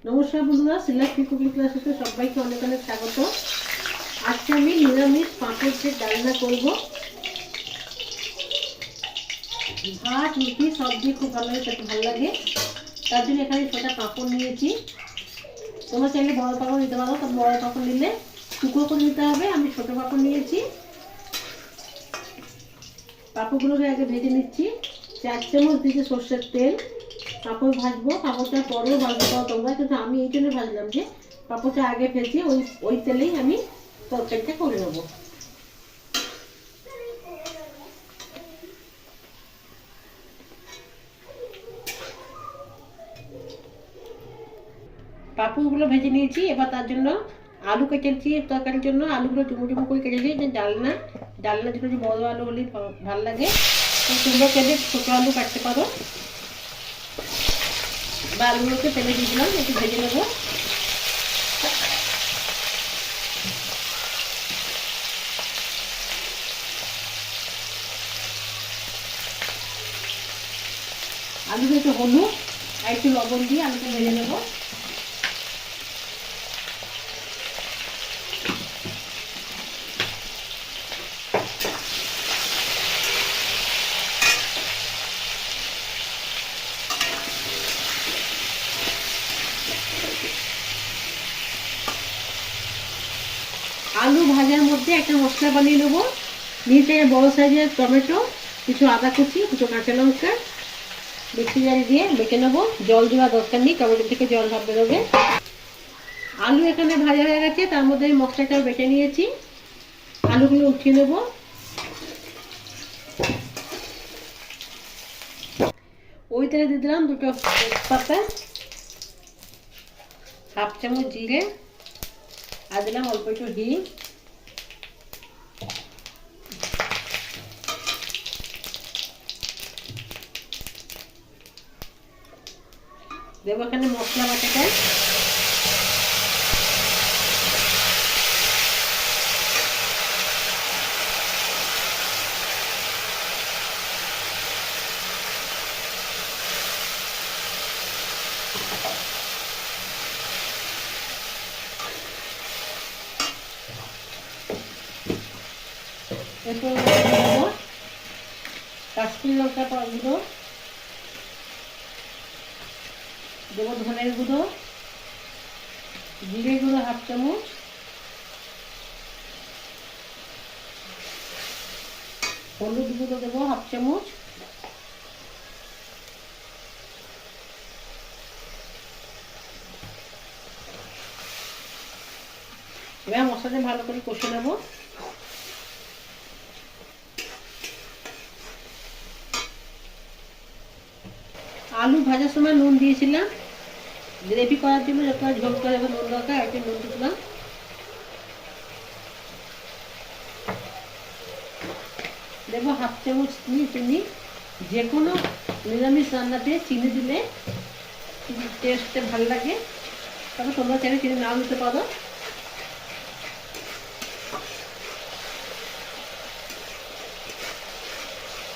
নমস্কার বন্ধুরা, select cooking ক্লাসে সবাইকে অনেক অনেক স্বাগত। আজকে আমি নিরামিষ পাঁপড় দিয়ে ডালনা করব। ভাত রুটি সব দিয়ে খুব ভালো লাগে, খেতে ভালো লাগে। তার জন্য এখানে 6টা পাঁপড় নিয়েছি। তোমরা চাইলে বড় পাঁপড় নিতে পারো, তবে বড় পাঁপড় নিলে টুকরো করে নিতে হবে। আমি ছোটো পাঁপড় নিয়েছি। পাঁপড়গুলোকে আগে ভেজে নিচ্ছি। 4 চামচ দিয়েছি সর্ষের তেল। পাঁপড় ভাজবো, পাঁপড়টা পরেও ভাজতে পারো তোমরা, কিন্তু আমি এই জন্য ভাজলাম যে পাঁপড়টা আগে ভেজে ওই তেলেই আমি তরকারিটা করে নেবো। পাঁপড়গুলো ভেজে নিয়েছি। এবার তার জন্য আলু কেটেছি তরকারির জন্য। আলুগুলো ডুমো ডুমো করে কেটেছি। যে ডালনার জন্য যে বড় আলু হলে ভালো লাগে, তোমরা কেটে ছোটো আলু কাটতে পারো। বা আলুগুলোকে তেলে দিয়ে দিলাম, একটু ভেজে নেবো। আলুকে একটু হলুদ আর একটু লবণ দিয়ে আলুকে ভেজে নেবো। আলু ভাজার মধ্যে একটা মশলা বানিয়ে নেবো। নিচে বড় সাইজের টমেটো, কিছু আদা কুচি, কিছু কাঁচা লঙ্কা মিক্সি জারে দিয়ে বেটে নেবো। জল দেওয়া দরকার নেই, টমেটো থেকে জল ভাব বেরোবে। আলু এখানে ভাজা হয়ে গেছে, তার মধ্যে মশলাটা বেটে নিয়েছি। আলুগুলো উঠিয়ে নেব। ওই তেলে দিয়ে দিলাম 2টো তেজপাতা, 1/2 চামচ জিরে, আর দিলাম অল্প একটু হিং। দেবো এখানে মশলা বাটাটা। এরপর দেবো কাশ্মীরি লঙ্কা গুঁড়ো, দেবো ধনের গুঁড়ো, জিরে গুঁড়ো 1/2 চামচ, হলুদ গুঁড়ো দেবো 1/2 চামচ, এবার মশলাটা ভালো করে কষে নেবো। আলু ভাজার সময় নুন দিয়েছিলাম। গ্রেভি করার জন্য যতটা ঝোল করে নুন দরকার, একটু নুন দিলাম। দেবো 1/2 চামচ চিনি। যে কোনো নিরামিষ রান্নাতে চিনি দিলে টেস্টটা ভালো লাগে, তবে তোমরা চাইলে চিনি নাও দিতে পারো।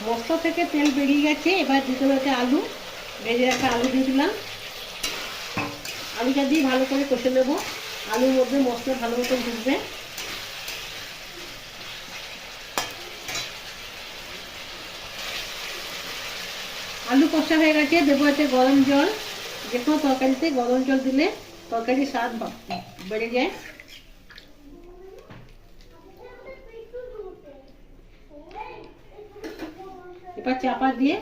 মশলা থেকে তেল বেরিয়ে গেছে, এবার দিতে হবে আলু। ভেজে রাখা আলু দিয়ে দিলাম। আলুটা দিয়ে ভালো করে কষে নেব। আলুর মধ্যে মশলা ভালো মতো ঢুকবে। আলু কষা হয়ে গেছে, দেবো এতে গরম জল। যে কোনো তরকারিতে গরম জল দিলে তরকারির স্বাদ বেড়ে যায়। এবার চাপা দিয়ে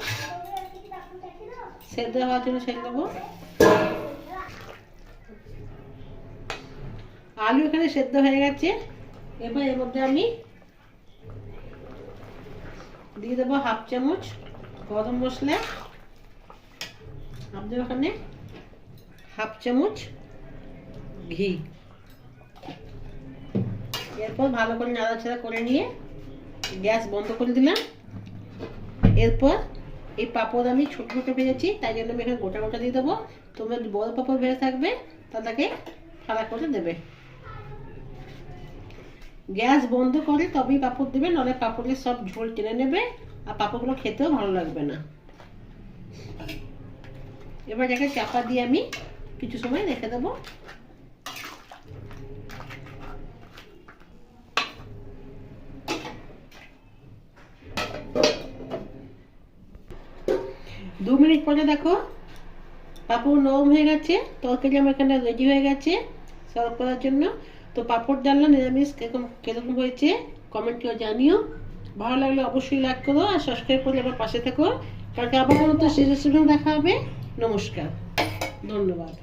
সেদ্ধ হওয়ার জন্য ছেড়ে দেবো। আলু এখানে সেদ্ধ হয়ে গেছে। এবার এর মধ্যে আমি দিয়ে দেবো 1/2 চামচ গরম মশলা, আপনার ওখানে 1/2 চামচ ঘি। এরপর ভালো করে নাড়াচাড়া করে নিয়ে গ্যাস বন্ধ করে দিলাম। এরপর এই পাঁপড় আমি ছোট ছোট ভেজেছি, তাই জন্য আমি এখানে গোটা গোটা দিয়ে দেবো। তোমরা যদি বড় পাঁপড় ভেজে থাকবে তাদেরকে ফাড়া করে দেবে। গ্যাস বন্ধ করে তবেই পাঁপড় দেবে, নাহলে পাঁপড়ের সব ঝোল টেনে নেবে আর পাঁপড়গুলো খেতেও ভালো লাগবে না। এবার এটাকে চাপা দিয়ে আমি কিছু সময় রেখে দেবো। দু মিনিট পরে দেখো পাঁপড় নরম হয়ে গেছে, তরকারি আমার এখানে রেডি হয়ে গেছে সার্ভ করার জন্য। তো পাঁপড় ডালনা নিরামিষ কিরকম হয়েছে কমেন্ট করে জানিও। ভালো লাগলে অবশ্যই লাইক করো আর সাবস্ক্রাইব করে আমার পাশে থাকো। কালকে আবার কোনো তো রেসিপি দেখা হবে। নমস্কার, ধন্যবাদ।